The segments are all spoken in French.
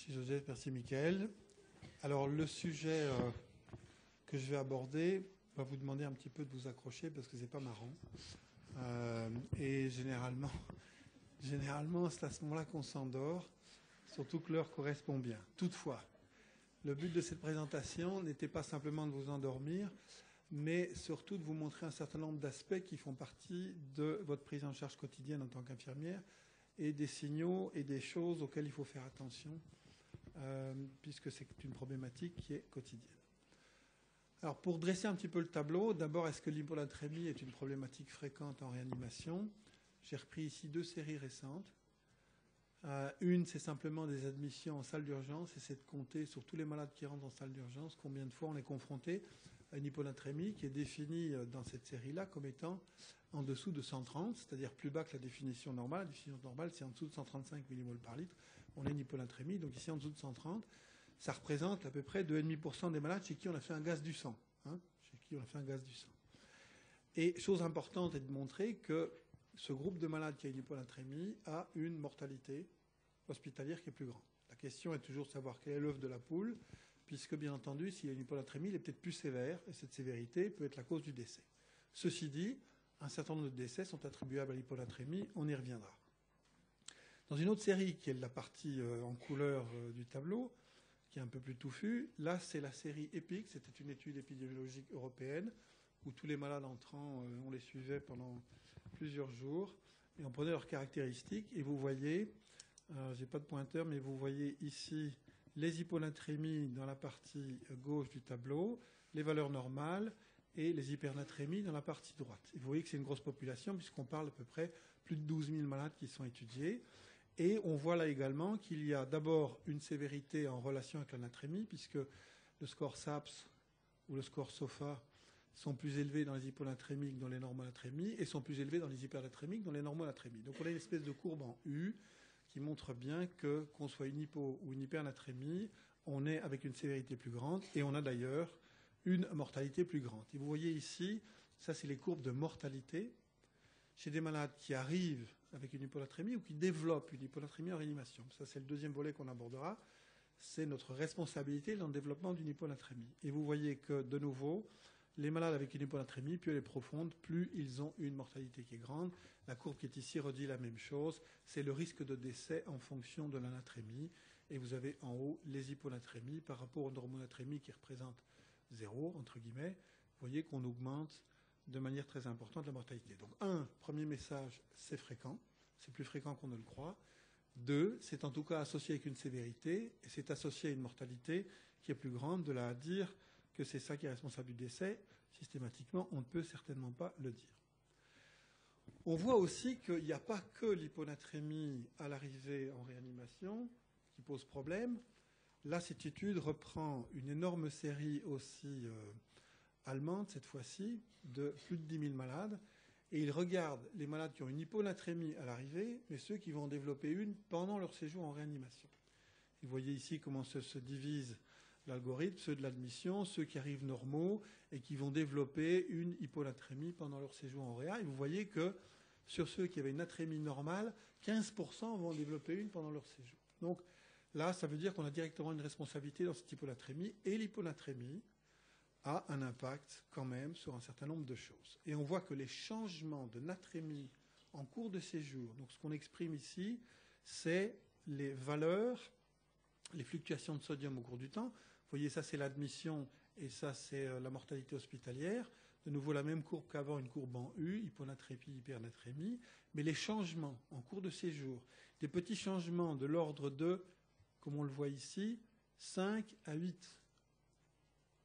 Merci Joseph, merci Michael. Alors le sujet que je vais aborder va vous demander un petit peu de vous accrocher parce que c'est pas marrant. Et généralement c'est à ce moment-là qu'on s'endort, surtout que l'heure correspond bien. Toutefois, le but de cette présentation n'était pas simplement de vous endormir, mais surtout de vous montrer un certain nombre d'aspects qui font partie de votre prise en charge quotidienne en tant qu'infirmière et des signaux et des choses auxquelles il faut faire attention, puisque c'est une problématique qui est quotidienne. Alors, pour dresser un petit peu le tableau, d'abord, est-ce que l'hyponatremie est une problématique fréquente en réanimation? J'ai repris ici 2 séries récentes. Une, c'est simplement des admissions en salle d'urgence, et c'est de compter sur tous les malades qui rentrent en salle d'urgence combien de fois on est confronté à une hyponatrémie qui est définie dans cette série-là comme étant en dessous de 130, c'est-à-dire plus bas que la définition normale. La définition normale, c'est en dessous de 135 millimoles par litre. On est une hyponatrémie, donc ici en dessous de 130, ça représente à peu près 2,5% des malades chez qui on a fait un gaz du sang. Et chose importante est de montrer que ce groupe de malades qui a une hyponatrémie a une mortalité hospitalière qui est plus grande. La question est toujours de savoir quel est l'œuf de la poule, puisque bien entendu, s'il y a une hyponatrémie, il est peut-être plus sévère, et cette sévérité peut être la cause du décès. Ceci dit, un certain nombre de décès sont attribuables à l'hyponatrémie, on y reviendra. Dans une autre série, qui est la partie en couleur du tableau, qui est un peu plus touffue, là c'est la série EPIC, c'était une étude épidémiologique européenne, où tous les malades entrants, on les suivait pendant plusieurs jours, et on prenait leurs caractéristiques, et vous voyez, j'ai pas de pointeur, mais vous voyez ici les hyponatrémies dans la partie gauche du tableau, les valeurs normales, et les hypernatrémies dans la partie droite. Et vous voyez que c'est une grosse population, puisqu'on parle à peu près plus de 12 000 malades qui sont étudiés. Et on voit là également qu'il y a d'abord une sévérité en relation avec l'anatrémie, puisque le score SAPS ou le score SOFA sont plus élevés dans les hyponatrémiques que dans les normonatrémies, et sont plus élevés dans les hypernatrémiques que dans les normonatrémies. Donc on a une espèce de courbe en U qui montre bien que, qu'on soit une hypo ou une hypernatrémie, on est avec une sévérité plus grande, et on a d'ailleurs une mortalité plus grande. Et vous voyez ici, ça c'est les courbes de mortalité chez des malades qui arrivent avec une hyponatrémie ou qui développent une hyponatrémie en réanimation. Ça c'est le deuxième volet qu'on abordera. C'est notre responsabilité dans le développement d'une hyponatrémie. Et vous voyez que, de nouveau, les malades avec une hyponatrémie, plus elle est profonde, plus ils ont une mortalité qui est grande. La courbe qui est ici redit la même chose. C'est le risque de décès en fonction de l'anatrémie. Et vous avez en haut les hyponatrémies par rapport aux normonatrémies qui représentent 0, entre guillemets. Vous voyez qu'on augmente de manière très importante la mortalité. Donc, premier message, c'est fréquent. C'est plus fréquent qu'on ne le croit. 2, c'est en tout cas associé avec une sévérité, et c'est associé à une mortalité qui est plus grande. De là à dire que c'est ça qui est responsable du décès, systématiquement, on ne peut certainement pas le dire. On voit aussi qu'il n'y a pas que l'hyponatrémie à l'arrivée en réanimation qui pose problème. Là, cette étude reprend une énorme série aussi allemande, cette fois-ci, de plus de 10 000 malades, et il regarde les malades qui ont une hyponatrémie à l'arrivée, mais ceux qui vont en développer une pendant leur séjour en réanimation. Vous voyez ici comment se divise l'algorithme, ceux de l'admission, ceux qui arrivent normaux et qui vont développer une hyponatrémie pendant leur séjour en réa. Et vous voyez que sur ceux qui avaient une atrémie normale, 15% vont en développer une pendant leur séjour. Donc là, ça veut dire qu'on a directement une responsabilité dans cette hyponatrémie, et l'hyponatrémie a un impact quand même sur un certain nombre de choses. Et on voit que les changements de natrémie en cours de séjour, donc ce qu'on exprime ici, c'est les valeurs, les fluctuations de sodium au cours du temps. Vous voyez, ça c'est l'admission et ça c'est la mortalité hospitalière. De nouveau la même courbe qu'avant, une courbe en U, hyponatrémie, hypernatrémie. Mais les changements en cours de séjour, des petits changements de l'ordre de, comme on le voit ici, 5 à 8.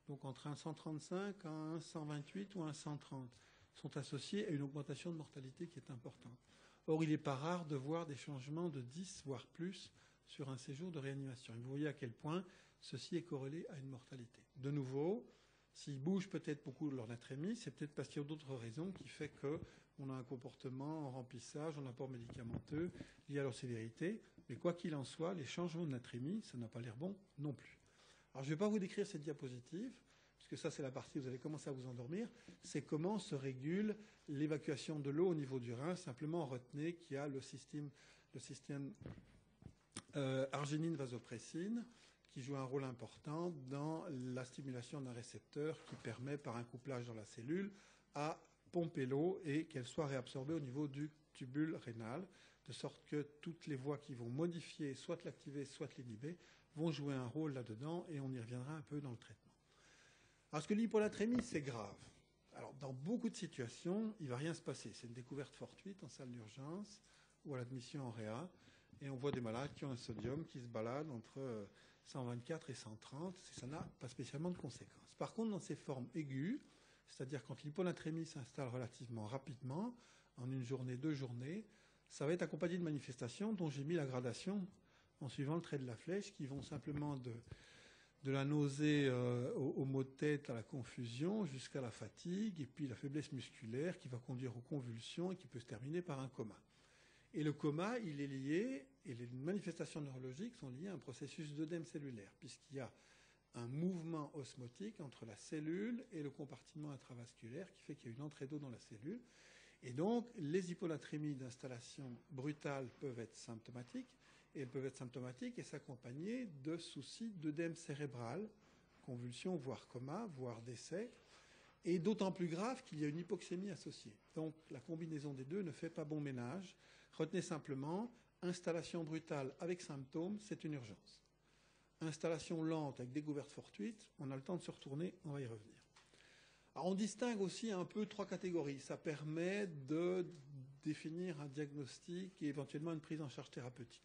Donc entre un 135, un 128 ou un 130, sont associés à une augmentation de mortalité qui est importante. Or, il n'est pas rare de voir des changements de 10, voire plus, sur un séjour de réanimation. Et vous voyez à quel point ceci est corrélé à une mortalité. De nouveau, s'ils bougent peut-être beaucoup de leur natrémie, c'est peut-être parce qu'il y a d'autres raisons qui fait qu'on a un comportement en remplissage, en apport médicamenteux lié à leur sévérité. Mais quoi qu'il en soit, les changements de natrémie, ça n'a pas l'air bon non plus. Alors, je ne vais pas vous décrire cette diapositive, puisque ça, c'est la partie où vous allez commencer à vous endormir. C'est comment se régule l'évacuation de l'eau au niveau du rein. Simplement, retenez qu'il y a le système arginine, vasopressine, qui joue un rôle important dans la stimulation d'un récepteur qui permet, par un couplage dans la cellule, à pomper l'eau et qu'elle soit réabsorbée au niveau du tubule rénal, de sorte que toutes les voies qui vont modifier, soit l'activer, soit l'inhiber, vont jouer un rôle là-dedans, et on y reviendra un peu dans le traitement. Alors, est-ce que l'hyponatrémie, c'est grave? Alors, dans beaucoup de situations, il ne va rien se passer. C'est une découverte fortuite en salle d'urgence ou à l'admission en réa, et on voit des malades qui ont un sodium qui se balade entre 124 et 130, et ça n'a pas spécialement de conséquences. Par contre, dans ces formes aiguës, c'est-à-dire quand l'hyponatrémie s'installe relativement rapidement, en une journée, 2 journées, ça va être accompagné de manifestations dont j'ai mis la gradation en suivant le trait de la flèche, qui vont simplement de la nausée au maux de tête, à la confusion, jusqu'à la fatigue, et puis la faiblesse musculaire qui va conduire aux convulsions et qui peut se terminer par un coma. Et le coma, il est lié, et les manifestations neurologiques sont liées à un processus d'œdème cellulaire, puisqu'il y a un mouvement osmotique entre la cellule et le compartiment intravasculaire qui fait qu'il y a une entrée d'eau dans la cellule. Et donc, les hyponatrémies d'installation brutale peuvent être symptomatiques, et elles peuvent être symptomatiques et s'accompagner de soucis d'œdème cérébral, convulsions, voire coma, voire décès, et d'autant plus grave qu'il y a une hypoxémie associée. Donc, la combinaison des deux ne fait pas bon ménage. Retenez simplement, installation brutale avec symptômes, c'est une urgence. Installation lente avec découverte fortuite, on a le temps de se retourner, on va y revenir. Alors, on distingue aussi un peu 3 catégories. Ça permet de définir un diagnostic et éventuellement une prise en charge thérapeutique.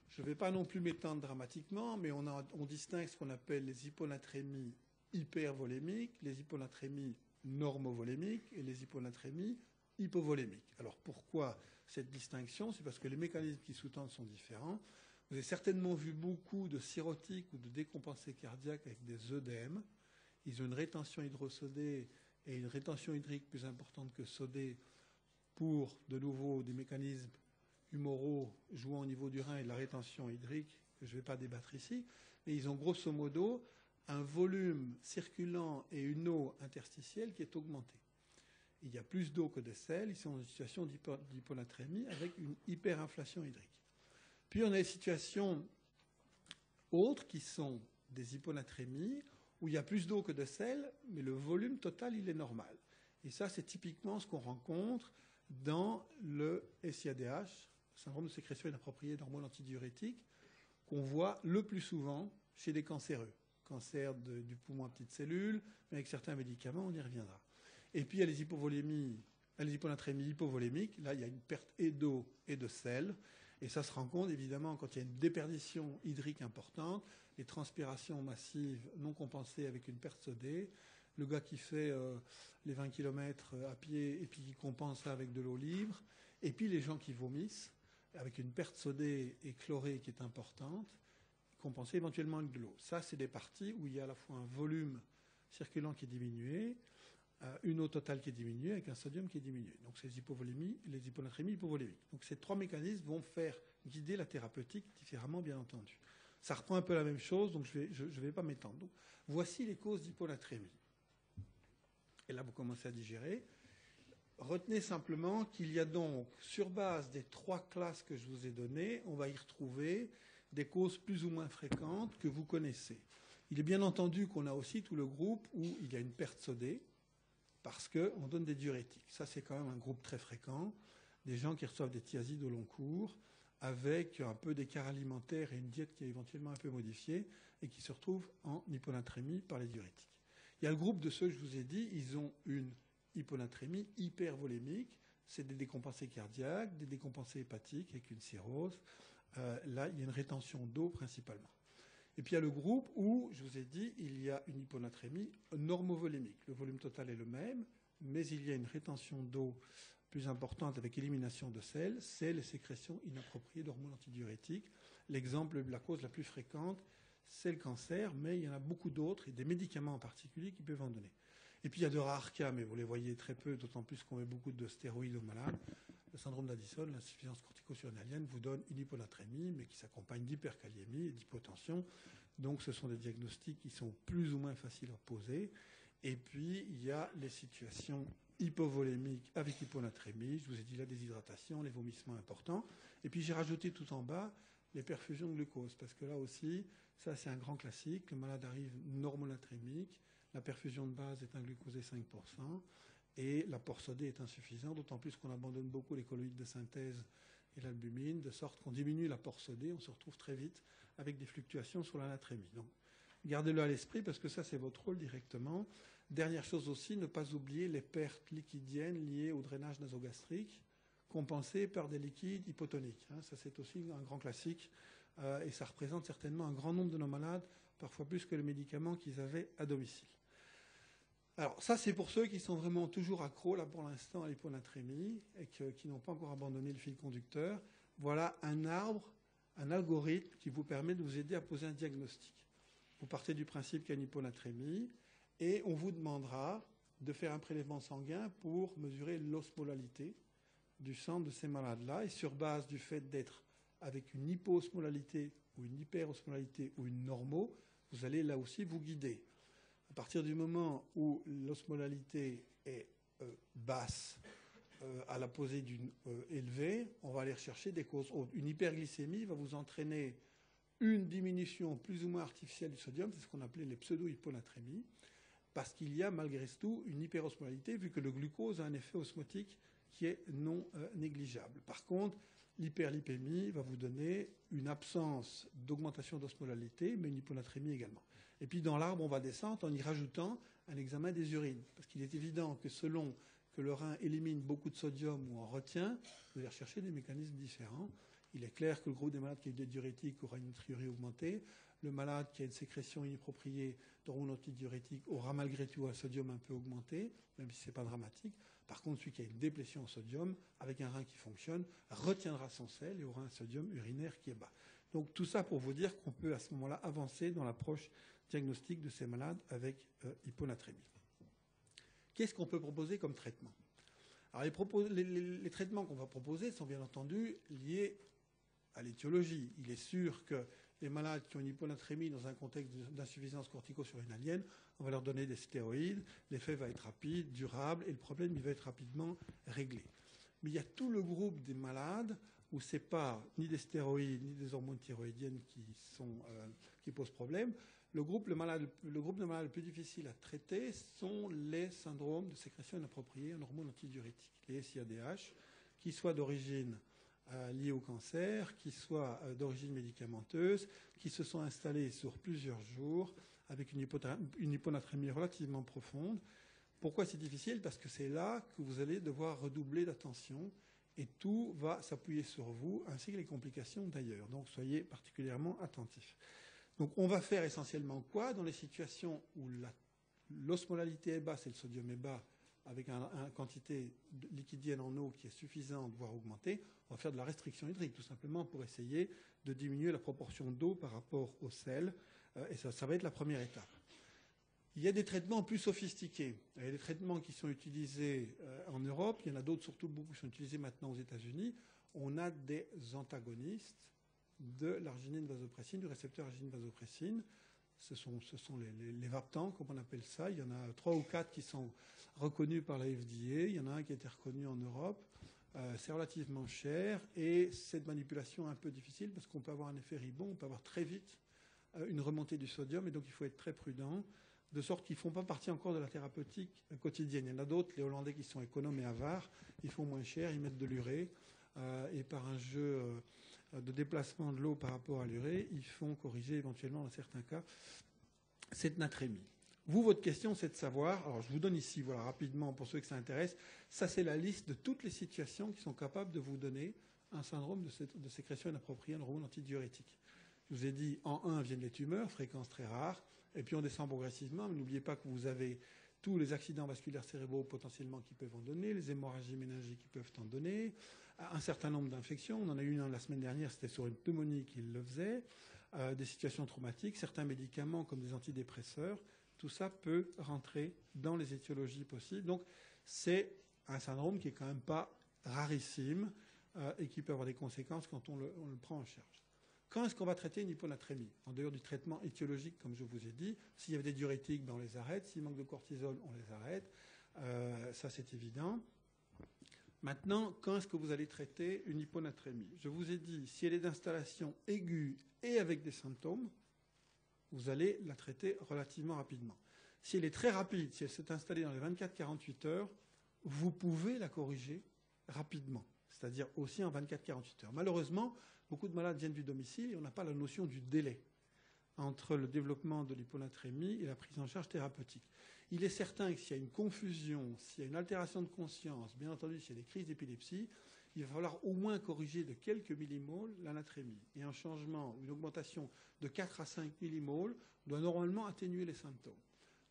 Je ne vais pas non plus m'étendre dramatiquement, mais on distingue ce qu'on appelle les hyponatrémies hypervolémiques, les hyponatrémies normovolémiques et les hyponatrémies hypovolémiques. Alors pourquoi cette distinction? C'est parce que les mécanismes qui sous-tendent sont différents. Vous avez certainement vu beaucoup de cirrhotiques ou de décompensés cardiaques avec des œdèmes. Ils ont une rétention hydrosodée et une rétention hydrique plus importante que sodée pour, de nouveau, des mécanismes humoraux jouant au niveau du rein et de la rétention hydrique, que je ne vais pas débattre ici, mais ils ont grosso modo un volume circulant et une eau interstitielle qui est augmentée. Il y a plus d'eau que de sel, ils sont dans une situation d'hyponatrémie avec une hyperinflation hydrique. Puis on a des situations autres qui sont des hyponatrémies où il y a plus d'eau que de sel, mais le volume total, il est normal. Et ça, c'est typiquement ce qu'on rencontre dans le SIADH, syndrome de sécrétion inappropriée d'hormones antidiurétiques, qu'on voit le plus souvent chez des cancéreux. Cancer du poumon à petites cellules, mais avec certains médicaments, on y reviendra. Et puis, il y a les hyponatrémies hypovolémiques. Là, il y a une perte et d'eau et de sel. Et ça se rencontre, évidemment, quand il y a une déperdition hydrique importante, les transpirations massives non compensées avec une perte sodée, le gars qui fait les 20 km à pied et puis qui compense ça avec de l'eau libre, et puis les gens qui vomissent, avec une perte sodée et chlorée qui est importante, compensée éventuellement avec de l'eau. Ça, c'est des parties où il y a à la fois un volume circulant qui est diminué, une eau totale qui est diminuée, avec un sodium qui est diminué. Donc, c'est les hyponatrémies hypovolémiques. Donc, ces 3 mécanismes vont faire guider la thérapeutique différemment, bien entendu. Ça reprend un peu la même chose, donc je ne vais pas m'étendre. Donc, voici les causes d'hyponatrémie. Et là, vous commencez à digérer. Retenez simplement qu'il y a donc, sur base des 3 classes que je vous ai données, on va y retrouver des causes plus ou moins fréquentes que vous connaissez. Il est bien entendu qu'on a aussi tout le groupe où il y a une perte sodée, parce qu'on donne des diurétiques. Ça, c'est quand même un groupe très fréquent, des gens qui reçoivent des thiazides au long cours, avec un peu d'écart alimentaire et une diète qui est éventuellement un peu modifiée, et qui se retrouvent en hyponatrémie par les diurétiques. Il y a le groupe de ceux que je vous ai dit, ils ont une hyponatrémie hypervolémique, c'est des décompensés cardiaques, des décompensés hépatiques avec une cirrhose. Là, il y a une rétention d'eau principalement. Et puis il y a le groupe où, je vous ai dit, il y a une hyponatrémie normovolémique. Le volume total est le même, mais il y a une rétention d'eau plus importante avec élimination de sel, c'est les sécrétions inappropriées d'hormones antidiurétiques. L'exemple, la cause la plus fréquente, c'est le cancer, mais il y en a beaucoup d'autres, et des médicaments en particulier qui peuvent en donner. Et puis il y a de rares cas, mais vous les voyez très peu, d'autant plus qu'on met beaucoup de stéroïdes aux malades. Le syndrome d'Addison, l'insuffisance cortico-surrénalienne, vous donne une hyponatrémie, mais qui s'accompagne d'hyperkaliémie et d'hypotension. Donc ce sont des diagnostics qui sont plus ou moins faciles à poser. Et puis il y a les situations hypovolémiques avec hyponatrémie. Je vous ai dit la déshydratation, les vomissements importants. Et puis j'ai rajouté tout en bas les perfusions de glucose, parce que là aussi, ça c'est un grand classique. Le malade arrive normonatrémique, la perfusion de base est un glucosé 5%, et l'apport sodé est insuffisant, d'autant plus qu'on abandonne beaucoup les colloïdes de synthèse et l'albumine, de sorte qu'on diminue l'apport sodé, on se retrouve très vite avec des fluctuations sur la natrémie. Donc, gardez-le à l'esprit parce que ça, c'est votre rôle directement. Dernière chose aussi, ne pas oublier les pertes liquidiennes liées au drainage nasogastrique, compensées par des liquides hypotoniques. Ça, c'est aussi un grand classique et ça représente certainement un grand nombre de nos malades, parfois plus que les médicaments qu'ils avaient à domicile. Alors, ça, c'est pour ceux qui sont vraiment toujours accros, là, pour l'instant, à l'hyponatrémie et qui n'ont pas encore abandonné le fil conducteur. Voilà un arbre, un algorithme qui vous permet de vous aider à poser un diagnostic. Vous partez du principe qu'il y a une hyponatrémie et on vous demandera de faire un prélèvement sanguin pour mesurer l'osmolalité du sang de ces malades-là. Et sur base du fait d'être avec une hyposmolalité ou une hyperosmolalité ou une normo, vous allez là aussi vous guider. À partir du moment où l'osmolalité est basse à la posée d'une élevée, on va aller rechercher des causes autres. Une hyperglycémie va vous entraîner une diminution plus ou moins artificielle du sodium, c'est ce qu'on appelait les pseudo-hyponatrémies, parce qu'il y a malgré tout une hyperosmolalité, vu que le glucose a un effet osmotique qui est non négligeable. Par contre, l'hyperlipémie va vous donner une absence d'augmentation d'osmolalité, mais une hyponatrémie également. Et puis dans l'arbre, on va descendre en y rajoutant un examen des urines. Parce qu'il est évident que selon que le rein élimine beaucoup de sodium ou en retient, vous allez rechercher des mécanismes différents. Il est clair que le groupe des malades qui a eu des diurétiques aura une natriurie augmentée. Le malade qui a une sécrétion inappropriée d'hormones antidiurétiques aura malgré tout un sodium un peu augmenté, même si ce n'est pas dramatique. Par contre, celui qui a une déplétion au sodium, avec un rein qui fonctionne, retiendra son sel et aura un sodium urinaire qui est bas. Donc tout ça pour vous dire qu'on peut à ce moment-là avancer dans l'approche diagnostic de ces malades avec hyponatrémie. Qu'est-ce qu'on peut proposer comme traitement? Alors les traitements qu'on va proposer sont bien entendu liés à l'étiologie. Il est sûr que les malades qui ont une hyponatrémie dans un contexte d'insuffisance cortico-surrénalienne, on va leur donner des stéroïdes, l'effet va être rapide, durable, et le problème il va être rapidement réglé. Mais il y a tout le groupe des malades où ce n'est pas ni des stéroïdes ni des hormones thyroïdiennes qui posent problème. Le groupe de malades le plus difficile à traiter sont les syndromes de sécrétion inappropriée en hormones antidiurétiques, les SIADH, qui soient d'origine liées au cancer, qui soient d'origine médicamenteuse, qui se sont installés sur plusieurs jours avec une hyponatrémie relativement profonde. Pourquoi c'est difficile? Parce que c'est là que vous allez devoir redoubler d'attention et tout va s'appuyer sur vous, ainsi que les complications d'ailleurs. Donc soyez particulièrement attentifs. Donc on va faire essentiellement quoi? Dans les situations où l'osmolalité est basse et le sodium est bas, avec une quantité liquidienne en eau qui est suffisante, voire augmentée, on va faire de la restriction hydrique, tout simplement pour essayer de diminuer la proportion d'eau par rapport au sel. Et ça va être la première étape. Il y a des traitements plus sophistiqués. Il y a des traitements qui sont utilisés en Europe. Il y en a d'autres, surtout beaucoup, qui sont utilisés maintenant aux États-Unis. On a des antagonistes de l'arginine vasopressine, du récepteur arginine vasopressine. Ce sont les Vaptans, comme on appelle ça. Il y en a 3 ou 4 qui sont reconnus par la FDA. Il y en a un qui a été reconnu en Europe. C'est relativement cher et cette manipulation est un peu difficile parce qu'on peut avoir un effet ribond, on peut avoir très vite une remontée du sodium et donc il faut être très prudent, de sorte qu'ils ne font pas partie encore de la thérapeutique quotidienne. Il y en a d'autres, les Hollandais qui sont économes et avares, ils font moins cher, ils mettent de l'urée et par un jeu de déplacement de l'eau par rapport à l'urée, ils font corriger éventuellement dans certains cas cette natrémie. Vous, votre question, c'est de savoir, alors je vous donne ici, voilà, rapidement, pour ceux que ça intéresse, ça c'est la liste de toutes les situations qui sont capables de vous donner un syndrome de sécrétion inappropriée en hormones antidiurétiques. Je vous ai dit, en 1 viennent les tumeurs, fréquence très rare, et puis on descend progressivement, mais n'oubliez pas que vous avez tous les accidents vasculaires cérébraux potentiellement qui peuvent en donner, les hémorragies méningées qui peuvent en donner, un certain nombre d'infections, on en a eu une la semaine dernière, c'était sur une pneumonie qui le faisait, des situations traumatiques, certains médicaments comme des antidépresseurs, tout ça peut rentrer dans les étiologies possibles. Donc, c'est un syndrome qui n'est quand même pas rarissime et qui peut avoir des conséquences quand on le prend en charge. Quand est-ce qu'on va traiter une hyponatrémie? En dehors du traitement étiologique, comme je vous ai dit, s'il y avait des diurétiques, ben on les arrête. S'il manque de cortisol, on les arrête. Ça, c'est évident. Maintenant, quand est-ce que vous allez traiter une hyponatrémie? Je vous ai dit, si elle est d'installation aiguë et avec des symptômes, vous allez la traiter relativement rapidement. Si elle est très rapide, si elle s'est installée dans les 24-48 heures, vous pouvez la corriger rapidement, c'est-à-dire aussi en 24-48 heures. Malheureusement, beaucoup de malades viennent du domicile et on n'a pas la notion du délai entre le développement de l'hyponatrémie et la prise en charge thérapeutique. Il est certain que s'il y a une confusion, s'il y a une altération de conscience, bien entendu s'il y a des crises d'épilepsie, il va falloir au moins corriger de quelques millimoles l'anatrémie. Et un changement, une augmentation de 4 à 5 millimoles doit normalement atténuer les symptômes.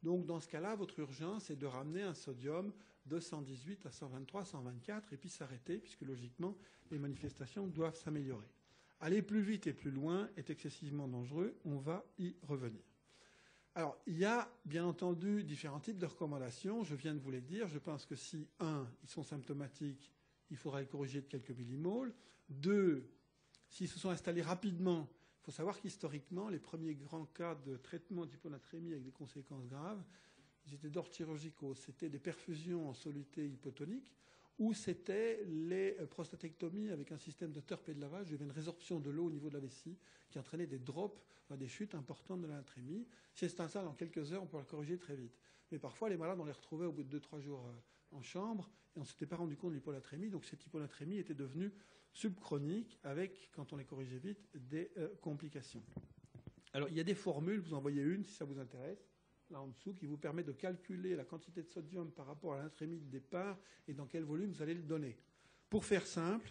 Donc dans ce cas-là, votre urgence est de ramener un sodium de 118 à 123, 124 et puis s'arrêter puisque logiquement les manifestations doivent s'améliorer. Aller plus vite et plus loin est excessivement dangereux, on va y revenir. Alors, il y a bien entendu différents types de recommandations, je viens de vous les dire. Je pense que si, 1, ils sont symptomatiques, il faudra les corriger de quelques millimoles. 2, s'ils se sont installés rapidement, il faut savoir qu'historiquement, les premiers grands cas de traitement d'hyponatrémie avec des conséquences graves, ils étaient d'ordre chirurgicaux. C'était des perfusions en soluté hypotonique, ou c'était les prostatectomies avec un système de TURP et de lavage. Il y avait une résorption de l'eau au niveau de la vessie qui entraînait des drops, des chutes importantes de l'anatrémie. Si c'est ça, en quelques heures, on peut la corriger très vite. Mais parfois, les malades, on les retrouvait au bout de 2-3 jours en chambre et on ne s'était pas rendu compte de l'hyponatrémie. Donc cette hyponatrémie était devenue subchronique avec, quand on les corrigeait vite, des complications. Alors, il y a des formules, vous en voyez une si ça vous intéresse, là en dessous, qui vous permet de calculer la quantité de sodium par rapport à l'anatrémie de départ et dans quel volume vous allez le donner. Pour faire simple,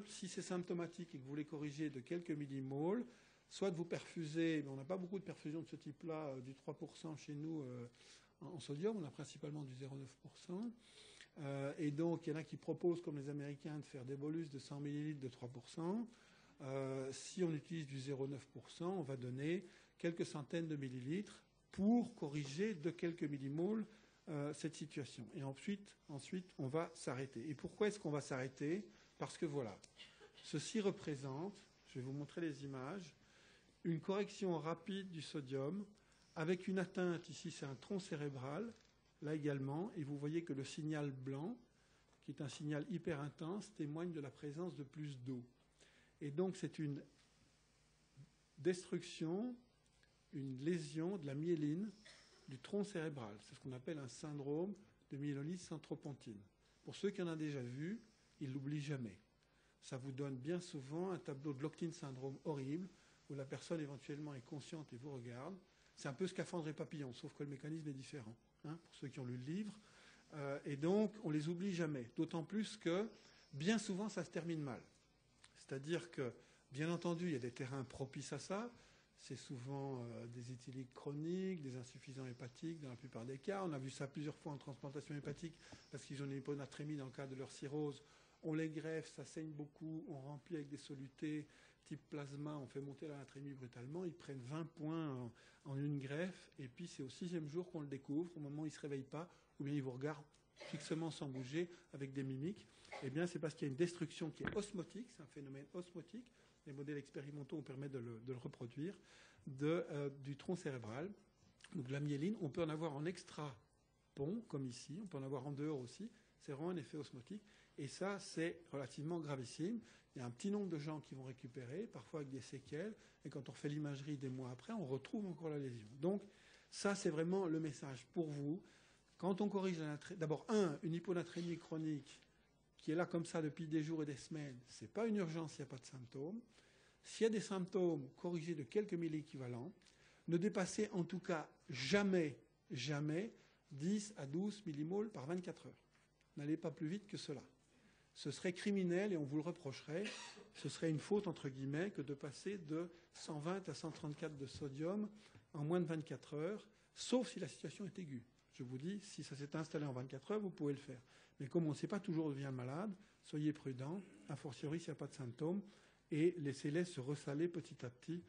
si c'est symptomatique et que vous voulez corriger de quelques millimoles, soit de vous perfuser, mais on n'a pas beaucoup de perfusions de ce type-là, du 3% chez nous en sodium, on a principalement du 0,9%. Et donc, il y en a qui proposent, comme les Américains, de faire des bolus de 100 millilitres de 3%. Si on utilise du 0,9%, on va donner quelques centaines de millilitres pour corriger de quelques millimoles cette situation. Et ensuite, on va s'arrêter. Et pourquoi est-ce qu'on va s'arrêter? Parce que voilà, ceci représente, je vais vous montrer les images, une correction rapide du sodium avec une atteinte, ici c'est un tronc cérébral, là également, et vous voyez que le signal blanc, qui est un signal hyper intense, témoigne de la présence de plus d'eau. Et donc c'est une destruction, une lésion de la myéline du tronc cérébral. C'est ce qu'on appelle un syndrome de myélolyse centropontine. Pour ceux qui en ont déjà vu, ils ne l'oublient jamais. Ça vous donne bien souvent un tableau de Lockton syndrome horrible, où la personne éventuellement est consciente et vous regarde. C'est un peu scaphandre et papillon, sauf que le mécanisme est différent, pour ceux qui ont lu le livre. Et donc, on ne les oublie jamais. D'autant plus que, bien souvent, ça se termine mal. C'est-à-dire que, bien entendu, il y a des terrains propices à ça. C'est souvent des éthyliques chroniques, des insuffisants hépatiques dans la plupart des cas. On a vu ça plusieurs fois en transplantation hépatique parce qu'ils ont une hyponatrémie dans le cadre de leur cirrhose. On les greffe, ça saigne beaucoup, on remplit avec des solutés type plasma, on fait monter l'anatrémie brutalement. Ils prennent 20 points en une greffe et puis c'est au 6e jour qu'on le découvre, au moment où ils ne se réveillent pas, ou bien ils vous regardent fixement sans bouger avec des mimiques. Eh bien, c'est parce qu'il y a une destruction qui est osmotique, c'est un phénomène osmotique. Les modèles expérimentaux ont permis de le reproduire, du tronc cérébral. Donc la myéline, on peut en avoir en extra-pont, comme ici, on peut en avoir en dehors aussi. C'est vraiment un effet osmotique. Et ça, c'est relativement gravissime. Il y a un petit nombre de gens qui vont récupérer, parfois avec des séquelles. Et quand on refait l'imagerie des mois après, on retrouve encore la lésion. Donc ça, c'est vraiment le message pour vous. Quand on corrige d'abord, une hyponatrémie chronique, qui est là comme ça depuis des jours et des semaines, ce n'est pas une urgence s'il n'y a pas de symptômes. S'il y a des symptômes, corrigez de quelques milléquivalents. Ne dépassez en tout cas jamais 10 à 12 millimoles par 24 heures. N'allez pas plus vite que cela. Ce serait criminel et on vous le reprocherait. Ce serait une faute, entre guillemets, que de passer de 120 à 134 de sodium en moins de 24 heures, sauf si la situation est aiguë. Je vous dis, si ça s'est installé en 24 heures, vous pouvez le faire. Mais comme on ne sait pas toujours où devient malade, soyez prudents, a fortiori s'il n'y a pas de symptômes, et laissez-les se ressaler petit à petit,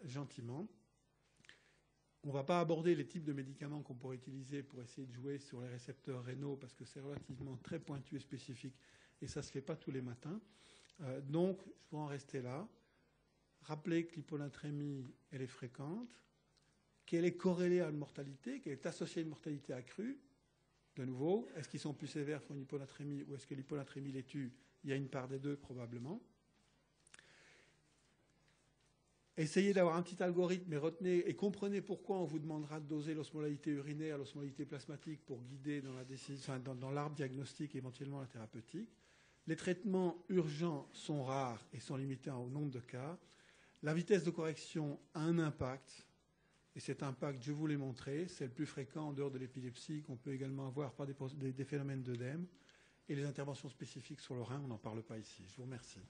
gentiment. On ne va pas aborder les types de médicaments qu'on pourrait utiliser pour essayer de jouer sur les récepteurs rénaux, parce que c'est relativement très pointu et spécifique, et ça ne se fait pas tous les matins. Donc, je vais en rester là. Rappelez que l'hyponatrémie, elle est fréquente, qu'elle est corrélée à une mortalité, qu'elle est associée à une mortalité accrue. De nouveau, est-ce qu'ils sont plus sévères, font une hyponatrémie, ou est-ce que l'hyponatrémie les tue? Il y a une part des deux, probablement. Essayez d'avoir un petit algorithme et retenez et comprenez pourquoi on vous demandera de doser l'osmolalité urinaire, l'osmolalité plasmatique pour guider dans la décision, enfin, dans l'arbre diagnostique et éventuellement la thérapeutique. Les traitements urgents sont rares et sont limités au nombre de cas. La vitesse de correction a un impact. Et cet impact, je vous l'ai montré, c'est le plus fréquent en dehors de l'épilepsie qu'on peut également avoir par des phénomènes d'œdème. Et les interventions spécifiques sur le rein, on n'en parle pas ici. Je vous remercie.